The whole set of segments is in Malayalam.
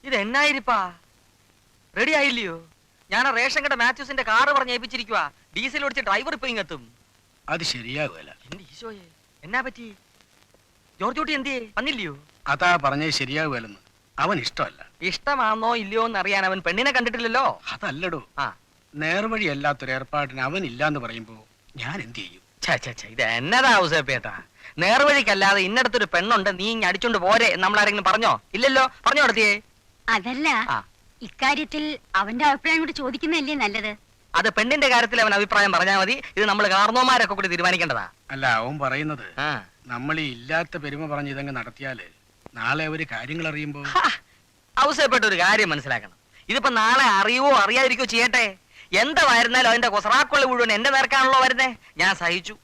ഇത് എന്നായിരിപ്പാ? റെഡി ആയില്ലയോ? ഞാൻ റേഷൻ കട മാത്യൂസിന്റെ കാറ് പറഞ്ഞ് ഏൽപ്പിച്ചിരിക്കുക. ഡീസൽ ഓടിച്ച് ഡ്രൈവർ ഇപ്പൊ ഇങ്ങെത്തും. അത് ശരിയാകുമല്ല. എന്റെ ഈശോയെ, എന്നാ പറ്റി? ജോർജ് കുട്ടി എന്തിയേ? വന്നില്ലയോ? അതാ പറഞ്ഞത് ശരിയാകുമല്ലെന്ന്. അവൻ ഇഷ്ടമല്ല. ഇഷ്ടമാണോ ഇല്ലയോ എന്ന് അറിയാൻ അവൻ പെണ്ണിനെ കണ്ടിട്ടില്ലല്ലോ. അതല്ലടോ, നേർവഴി അല്ലാത്തൊരു ഏർപ്പാടിന് അവൻ ഇല്ലാന്ന് പറയുമ്പോ ഞാൻ എന്ത് ചെയ്യും? ഇത് എന്നതാ ഔസേപ്പേട്ടാ? നേർവഴിക്കല്ലാതെ ഇന്നടത്തൊരു പെണ്ണുണ്ട്, നീ ഇങ്ങ് അടിച്ചോണ്ട് പോരെ നമ്മളാരെങ്കിലും പറഞ്ഞോ? ഇല്ലല്ലോ. പറഞ്ഞോ നടത്തിയേ? അതല്ല, ഇക്കാര്യത്തിൽ അവന്റെ അഭിപ്രായം കൂടി ചോദിക്കുന്നതല്ലേ നല്ലത്. അത് പെണ്ണിന്റെ കാര്യത്തിൽ അവൻ അഭിപ്രായം പറഞ്ഞാൽ മതി. ഇത് നമ്മൾ കാർന്നോമാരൊക്കെ കൂടി തീരുമാനിക്കേണ്ടതാ. അല്ല, അവൻ പറയുന്നത് നമ്മൾ ഈ ഇല്ലാത്ത പെരുമ പറഞ്ഞ് ഇതങ്ങ് നടത്തിയാല് നാളെ അവര് കാര്യങ്ങൾ അറിയുമ്പോ. ഔസേപ്പേട്ട ഒരു കാര്യം മനസ്സിലാക്കണം. ഇതിപ്പോ നാളെ അറിയുവോ അറിയാതിരിക്കോ ചെയ്യട്ടെ, എന്തായിരുന്നാലും അതിന്റെ കൊസറാക്കുള്ള മുഴുവൻ എന്റെ നേർക്കാണല്ലോ വരുന്നേ. ഞാൻ സഹിച്ചു.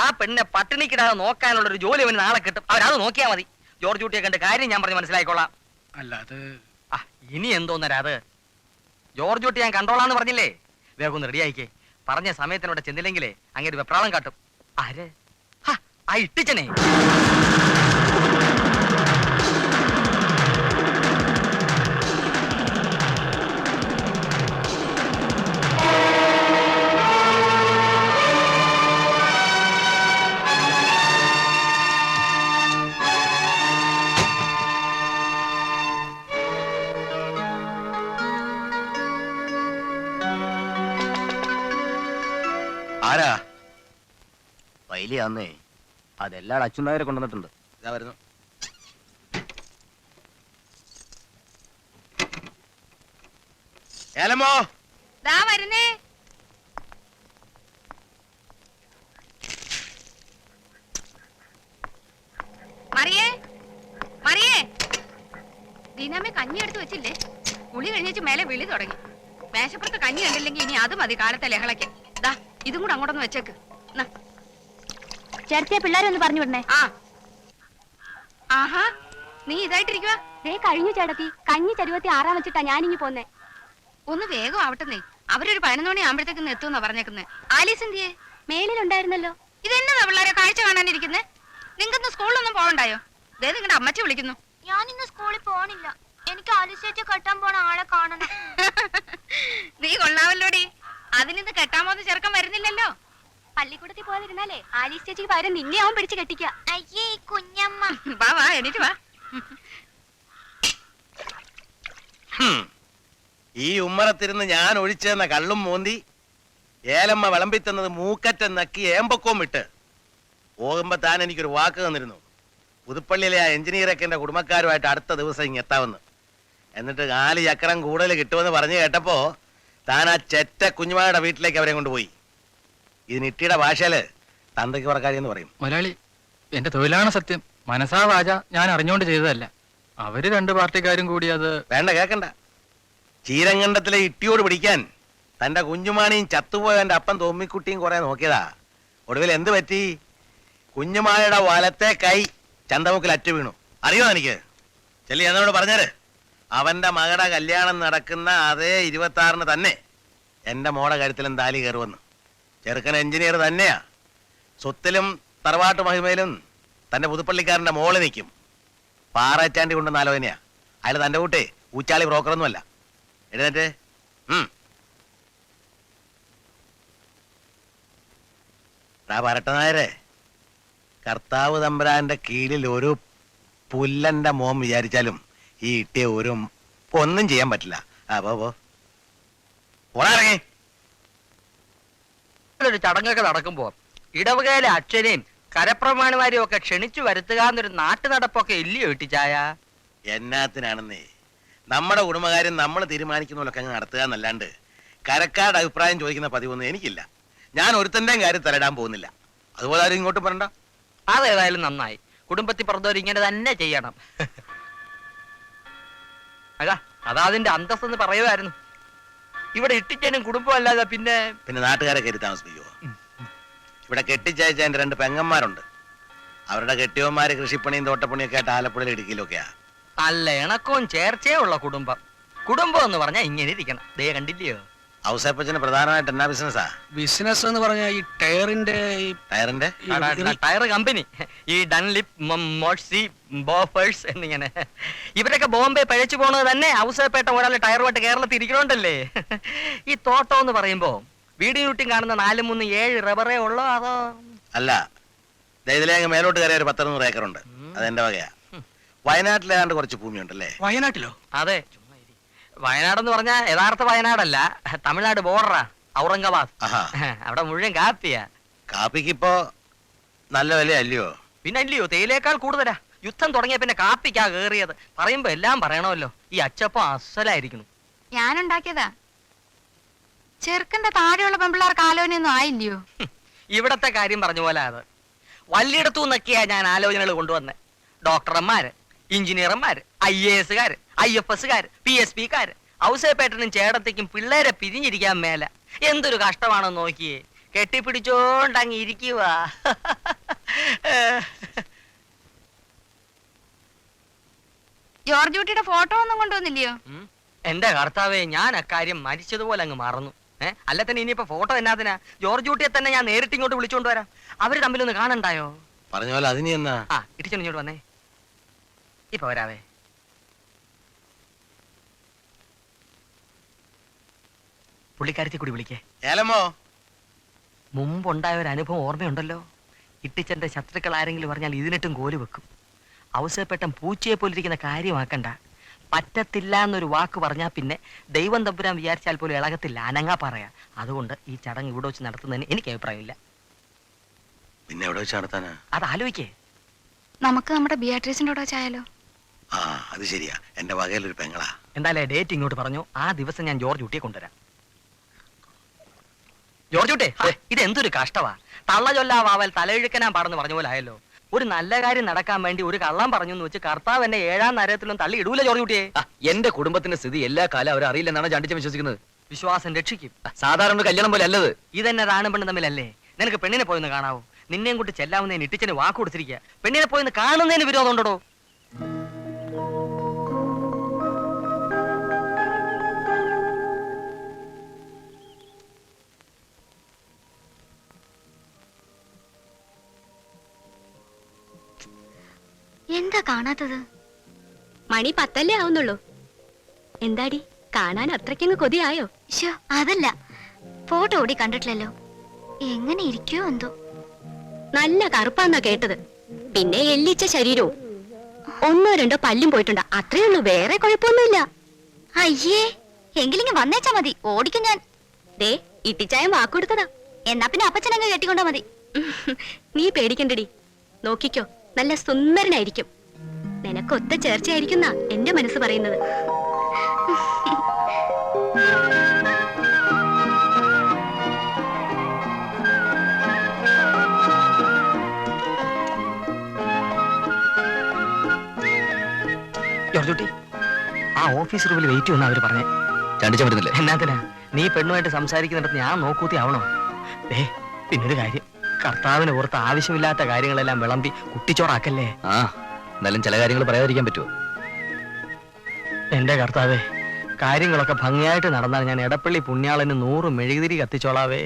ആ പെണ്ണിനെ പട്ടിണിക്കിടാതെ നോക്കാനുള്ള ഒരു ജോലി അവന് നാളെ കിട്ടും. അവരത് നോക്കിയാ മതി. ജോർജ് കുട്ടിയെ കണ്ട് കാര്യം ഞാൻ പറഞ്ഞ് മനസ്സിലായിക്കോളാം. അല്ല അത് ഇനി എന്തോന്നരാ അത്? ജോർജ് കുട്ടി ഞാൻ കണ്ടോളാന്ന് പറഞ്ഞില്ലേ? വേഗം ഒന്ന് റെഡിയായിക്കേ. പറഞ്ഞ സമയത്തിനോടെ ചെന്നില്ലെങ്കിലേ അങ്ങനെ വെപ്രാളം കാട്ടും. ആര്? ആ ഇട്ടിച്ചനെ. ആരാ? വൈലിയാന്നേ. അതെല്ലാം അച്ഛനായരെ കൊണ്ടുവന്നിട്ടുണ്ട്. ഇതാ വരുന്നു. ഏലമോ ദാ വരുന്നേ. മറിയേ, മറിയേ, ദീനാമ്മ കഞ്ഞി എടുത്ത് വെച്ചില്ലേ? കുളി കഴിഞ്ഞിട്ട് മേലെ വിളി തുടങ്ങി. മേശപ്പുറത്ത് കഞ്ഞി കണ്ടില്ലെങ്കിൽ ഇനി അത് മതി കാലത്തെ ലഹളയ്ക്ക്. ദാ ഇതും കൂടെ അങ്ങോട്ടൊന്ന് വെച്ചേക്ക്. ചേർത്തിയ പിള്ളേരൊന്ന് പറഞ്ഞു വിടണേ. ആഹാ, നീ ഇതായിട്ടിരിക്കുക. കഴിഞ്ഞു ചേട്ടത്തി. കഞ്ഞി ചരുവത്തി 6 വെച്ചിട്ടാ ഞാനിങ്ങി പോന്നേ. ഒന്ന് വേഗം ആവട്ടെന്നേ. അവരൊരു 11 മണി ആകുമ്പോഴത്തേക്ക് എത്തുമെന്നാ പറഞ്ഞേക്കുന്നേ. ആലീസ് എന്തിയെ? മേലിലുണ്ടായിരുന്നല്ലോ. ഇതെന്നതാ പിള്ളേരെ കാഴ്ച കാണാനിരിക്കുന്നേ? നിങ്ങൾക്കൊന്ന് സ്കൂളിലൊന്നും പോകണ്ടായോ? ദേ നിങ്ങളുടെ അമ്മച്ചി വിളിക്കുന്നു. ഞാൻ ഇന്ന് സ്കൂളിൽ പോണില്ല. എനിക്ക് ആലീസേറ്റ് കെട്ടാൻ പോണ ആളെ കാണണം. നീ കൊള്ളാവല്ലോടി. അതിനിന്ന് കെട്ടാൻ പോകുന്ന ചെറുക്കം വരുന്നില്ലല്ലോ. പള്ളിക്കൂടത്തിൽ പോകാതിരുന്നാലേ ആലീസ് ചേച്ചിക്ക് പകരം നിന്നെ അവൻ പിടിച്ച് കെട്ടിക്ക. അയ്യേ കുഞ്ഞമ്മ. വാ വാ, എണീറ്റ് വാ. ഈ ഉമ്മറത്തിരുന്ന് ഞാൻ ഒഴിച്ചെന്ന കള്ളും മോന്തി ഏലമ്മ വിളമ്പിത്തന്നത് മൂക്കറ്റം നക്കി ഏമ്പക്കവും ഇട്ട് പോകുമ്പോ താൻ എനിക്കൊരു വാക്ക് തന്നിരുന്നു. പുതുപ്പള്ളിയിലെ ആ എഞ്ചിനീയറൊക്കെ എന്റെ കുടുംബക്കാരുമായിട്ട് അടുത്ത ദിവസം ഇങ്ങ് എത്താമെന്ന്. എന്നിട്ട് 4 ചക്രം കൂടുതൽ കിട്ടുമെന്ന് പറഞ്ഞു കേട്ടപ്പോ താൻ ആ ചെറ്റ കുഞ്ഞുമായുടെ വീട്ടിലേക്ക് അവരെ കൊണ്ടുപോയി. ഇത് നിട്ടിയുടെ ഭാഷയില് തന്തയ്ക്ക് പറക്കാരി എന്ന് പറയും. മുതലാളി, എന്റെ തൊഴിലാണ് സത്യം. മനസാ വാച ഞാൻ അറിഞ്ഞുകൊണ്ട് ചെയ്തതല്ല. അവര് 2 പാർട്ടിക്കാരും കൂടി അത്. വേണ്ട, കേക്കണ്ട. ചീരങ്കണ്ടത്തിലെ ഇട്ടിയോട് പിടിക്കാൻ തന്റെ കുഞ്ഞുമാണിയും ചത്തുപോയ എന്റെ അപ്പൻ തോമ്മിക്കുട്ടിയും കുറെ നോക്കിയതാ. ഒടുവിൽ എന്ത് പറ്റി? കുഞ്ഞുമായുടെ വലത്തെ കൈ ചന്തമുക്കിൽ അറ്റു വീണു. അറിയോ എനിക്ക്? ചെല്ലി എന്നോട് പറഞ്ഞാല് അവന്റെ മകളുടെ കല്യാണം നടക്കുന്ന അതേ 26-ന് തന്നെ എന്റെ മോടെ കഴുത്തിലും താലി കയറുമെന്ന്. ചെറുക്കൻ എഞ്ചിനീയർ തന്നെയാ. സ്വത്തിലും തറവാട്ട് മഹിമയിലും തന്റെ പുതുപ്പള്ളിക്കാരന്റെ മോള് നിൽക്കും. പാറച്ചാണ്ടി കൊണ്ടുവന്ന ആലോചനയാ. അയാൾ തന്റെ കൂട്ടേ ഊച്ചാളി ബ്രോക്കറൊന്നുമല്ല. എഴുന്നേറ്റ്. പരട്ടനായരെ, കർത്താവ് തമ്പുരാന്റെ കീഴിൽ ഒരു പുല്ലന്റെ മോൻ വിചാരിച്ചാലും ഈ ഇട്ടിയ ഒന്നും ചെയ്യാൻ പറ്റില്ല. ഓടാറങ്ങി. ഒരു ചടങ്ങൊക്കെ നടക്കുമ്പോ ഇടവകയിലെ അച്ഛനെയും കരപ്രമാണിമാരെയും ഒക്കെ ക്ഷണിച്ചു വരുത്തുക എന്നൊരു നാട്ടു നടപ്പൊക്കെ ഇല്ലയോ ഇട്ടിച്ചായ? എന്നാത്തിനാണെന്നേ, നമ്മുടെ കുടുംബകാര്യം നമ്മൾ തീരുമാനിക്കുന്നതൊക്കെ അങ്ങ് നടത്തുക എന്നല്ലാണ്ട് കരക്കാരുടെ അഭിപ്രായം ചോദിക്കുന്ന പതിവൊന്നും എനിക്കില്ല. ഞാൻ ഒരുത്തന്റെയും കാര്യം തലയിടാൻ പോകുന്നില്ല. അതുപോലെ ആരും ഇങ്ങോട്ട് പറയണ്ട. അതേതായാലും നന്നായി. കുടുംബത്തിൽ പറഞ്ഞവർ ഇങ്ങനെ തന്നെ ചെയ്യണം. അതാ അതിന്റെ അന്തസ്സെന്ന് പറയുമായിരുന്നു. ഇവിടെ ഇട്ടിച്ചനും കുടുംബം അല്ലാതെ പിന്നെ നാട്ടുകാരെ കയറി താമസിപ്പിക്കുവോ? ഇവിടെ കെട്ടിച്ചയച്ച എന്റെ 2 പെങ്ങന്മാരുണ്ട്. അവരുടെ കെട്ടിയവന്മാര് കൃഷിപ്പണിയും തോട്ടപ്പണിയൊക്കെ ആയിട്ട് ആലപ്പുഴയിൽ ഇടുക്കിയിലൊക്കെയാ. നല്ല ഇണക്കവും ചേർച്ചയും ഉള്ള കുടുംബം. കുടുംബം എന്ന് പറഞ്ഞാൽ ഇങ്ങനെ ഇരിക്കണം. ദേ കണ്ടില്ലയോ? ഔസേപ്പച്ചന് പ്രധാനമായിട്ട് എന്നാ ബിസിനസ്സാ? ബിസിനസ് എന്ന് പറഞ്ഞാൽ ഈ ടയർ കമ്പനി. ഈ ഡൺലിപ്പ്, മോഴ്സി, ബോഫേഴ്സ് എന്നിങ്ങനെ. ഇവരൊക്കെ ബോംബെ പഴച്ചു പോണത് തന്നെ ഔസേപ്പേട്ട ഒരാൾ ടയറുമായിട്ട് കേരളത്തിൽ ഇരിക്കണോണ്ടല്ലേ. ഈ തോട്ടം എന്ന് പറയുമ്പോ വീടിന് ചുറ്റും കാണുന്ന 4, 3, 7 റബ്ബറേ ഉള്ളോ അതോ? അല്ല, ഇതിലെ അങ്ങ് മേലോട്ട് കയറിയ ഒരു 10-100 ഏക്കറുണ്ട്. അതെന്റെ വകയാ. വയനാട്ടിലേതാണ്ട് കുറച്ച് ഭൂമിയുണ്ടല്ലേ? വയനാട്ടിലോ? അതെ, വയനാടെന്ന് പറഞ്ഞാൽ യഥാർത്ഥ വയനാടല്ല, തമിഴ്നാട് ബോർഡറാ, ഔറംഗാബാദ്. ആഹാ. അവിടെ മുഴുവൻ കാപ്പിയാ. കാപ്പിക്കിപ്പോ നല്ല വില അല്ലയോ? പിന്നെ അല്ലയോ, തേയിലേക്കാൾ കൂടുതലാ. യുദ്ധം തുടങ്ങിയ പിന്നെ കാപ്പിക്കാ കേറിയത്. പറയുമ്പോ എല്ലാം പറയണമല്ലോ. ഈ അച്ചപ്പം അസലായിരിക്കുന്നു. ഞാനുണ്ടാക്കിയതാ. ചെറുക്കന്റെ താഴെയുള്ള പെമ്പിള്ളാർക്ക് ആലോചനയൊന്നും ആയില്ലയോ? ഇവിടത്തെ കാര്യം പറഞ്ഞ പോലെ അത് വല്ലിടത്തു നിന്നൊക്കെയാ ഞാൻ ആലോചനകൾ കൊണ്ടുവന്നത്. ഡോക്ടർമാര്, എഞ്ചിനീയർമാര്, IAS-കാര്, IFS-കാര്, PSP-കാര്. ഔസേപ്പേട്ടനും ചേട്ടത്തേക്കും പിള്ളേരെ പിരിഞ്ഞിരിക്കാൻ മേല. എന്തൊരു കഷ്ടമാണെന്ന് നോക്കിയേ. കെട്ടിപ്പിടിച്ചോണ്ടങ്ങ് ഇരിക്കുക. ജോർജ് കുട്ടിയുടെ ഫോട്ടോ ഒന്നും കൊണ്ടുവന്നില്ലയോ? എന്റെ കർത്താവേ, ഞാൻ അക്കാര്യം മരിച്ചതുപോലെ അങ്ങ് മറന്നു. അല്ല തന്നെ ഇനിയിപ്പോ ഫോട്ടോ എന്നാത്തിനാ? ജോർജ് കുട്ടിയെ തന്നെ ഞാൻ നേരിട്ട് ഇങ്ങോട്ട് വിളിച്ചോണ്ട് വരാം. അവര് തമ്മിലൊന്ന് കാണണ്ടായോ? പറഞ്ഞ പോലെ അതിന് എന്നാ? ആ, ഇടിച്ചോണ്ട് ഇങ്ങോട്ട് വന്നേ. ഇപ്പൊ വരാവേ. പുള്ളിക്കാരത്തി കൂടി വിളിക്കേ. ഏലമോ? മുമ്പുണ്ടായ ഒരു അനുഭവം ഓർമ്മയുണ്ടല്ലോ. ഇട്ടിച്ചന്റെ ശത്രുക്കൾ ആരെങ്കിലും പറഞ്ഞാൽ ഇതിനിട്ടും കോല് വെക്കും. ഔസേപ്പേട്ടൻ പൂച്ചയെ പോലിരിക്കുന്ന കാര്യമാക്കണ്ട. പറ്റത്തില്ല എന്നൊരു വാക്ക് പറഞ്ഞാൽ പിന്നെ ദൈവം തമ്പുരാൻ വിചാരിച്ചാൽ പോലും ഇളകത്തില്ല, അനങ്ങാ പറയാ. അതുകൊണ്ട് ഈ ചടങ്ങ് ഇവിടെ വെച്ച് നടത്തുന്നതിന് എനിക്ക് അഭിപ്രായമില്ല. പിന്നെ എവിടെ വെച്ച് നടത്താനാ? അത് ആലോചിക്കേ. നമുക്ക് നമ്മുടെ ബിയാട്രീസിന്റെ കൂടെ വെച്ചായാലോ? ആ, അത് ശരിയാ. എന്റെ വകയിലൊരു പെങ്ങളാ. എന്തായാലും ഡേറ്റ് ഇങ്ങോട്ട് പറഞ്ഞു. ആ ദിവസം ഞാൻ ജോർജ് കുട്ടിയെ കൊണ്ടുവരാം. ജോർജ് കുട്ടേ, ഇത് എന്തൊരു കഷ്ടവാ. തള്ള ചൊല്ലാവാവൽ തലയിഴുക്കനാ പാടെന്ന് പറഞ്ഞ പോലെ ആയല്ലോ. ഒരു നല്ല കാര്യം നടക്കാൻ വേണ്ടി ഒരു കള്ളം പറഞ്ഞു എന്ന് വെച്ച് കർത്താവ് എന്നെ 7-ാം നരകത്തിലും തള്ളി ഇടൂല ജോർജ് കുട്ടിയെ. എന്റെ കുടുംബത്തിന്റെ സ്ഥിതി എല്ലാ കാലം അവർ അറിയില്ലെന്നാണ് ചാണ്ടിച്ചൻ വിശ്വസിക്കുന്നത്. വിശ്വാസം രക്ഷിക്കും. സാധാരണ കല്യാണം പോലെ അല്ലത്. ഇതെന്നെ താണും പെണ്ണും തമ്മിലല്ലേ? നിനക്ക് പെണ്ണിനെ പോയിന്ന് കാണാവോ? നിന്നെയും കൂട്ടി ചെല്ലാവുന്നതിന് ഇട്ടിച്ചന് വാക്ക് കൊടുത്തിരിക്കുക. പെണ്ണിനെ പോയിന്ന് കാണുന്നതിന് വിരോധം ഉണ്ടോ? എന്താ കാണാത്തത്? മണി 10 ആവുന്നുള്ളൂ. എന്താടി, കാണാൻ അത്രയ്ക്കങ്ങ് കൊതിയായോ? അതല്ല, ഫോട്ടോ ഓടി കണ്ടിട്ടില്ലല്ലോ. എങ്ങനെ ഇരിക്കോ എന്തോ. നല്ല കറുപ്പാന്നാ കേട്ടത്. പിന്നെ എല്ലിച്ച ശരീരവും 1-2 പല്ലും പോയിട്ടുണ്ട്. അത്രേ ഉള്ളൂ, വേറെ കുഴപ്പമൊന്നുമില്ല. അയ്യേ, എങ്കിലിങ്ങ് വന്നേച്ചാ മതി, ഓടിക്കും ഞാൻ. ദേ, ഇട്ടിച്ചായം വാക്കുകൊടുത്തതാ. എന്നാ പിന്നെ അപ്പച്ചനങ്ങ് കെട്ടിക്കൊണ്ടാ മതി. നീ പേടിക്കണ്ടടി, നോക്കിക്കോ, നല്ല സുന്ദരനായിരിക്കും. നിനക്കൊത്ത ചേർച്ചയായിരിക്കുന്ന എന്റെ മനസ്സ് പറയുന്നത്. ജോർജ് കുട്ടി, ആ ഓഫീസ് റൂമിൽ വെയിറ്റ് ചെയ്യുന്ന അവര് പറഞ്ഞേ. ചാണ്ടിച്ചൻ വരുന്നില്ലേ? എന്നാത്തിനാ നീ പെണ്ണുമായിട്ട് സംസാരിക്കുന്നിടത്ത് ഞാൻ നോക്കൂത്തി ആവണോ? പിന്നൊരു കാര്യം, കർത്താവിന് പുറത്ത് ആവശ്യമില്ലാത്ത കാര്യങ്ങളെല്ലാം വിളമ്പി കുട്ടിച്ചോറാക്കല്ലേ. ആ, എന്നാലും ചില കാര്യങ്ങൾ പറയാതിരിക്കാൻ പറ്റുമോ? എന്റെ കർത്താവേ, കാര്യങ്ങളൊക്കെ ഭംഗിയായിട്ട് നടന്നാൽ ഞാൻ എടപ്പള്ളി പുണ്യാളന് 100 മെഴുകുതിരി കത്തിച്ചോളാവേ.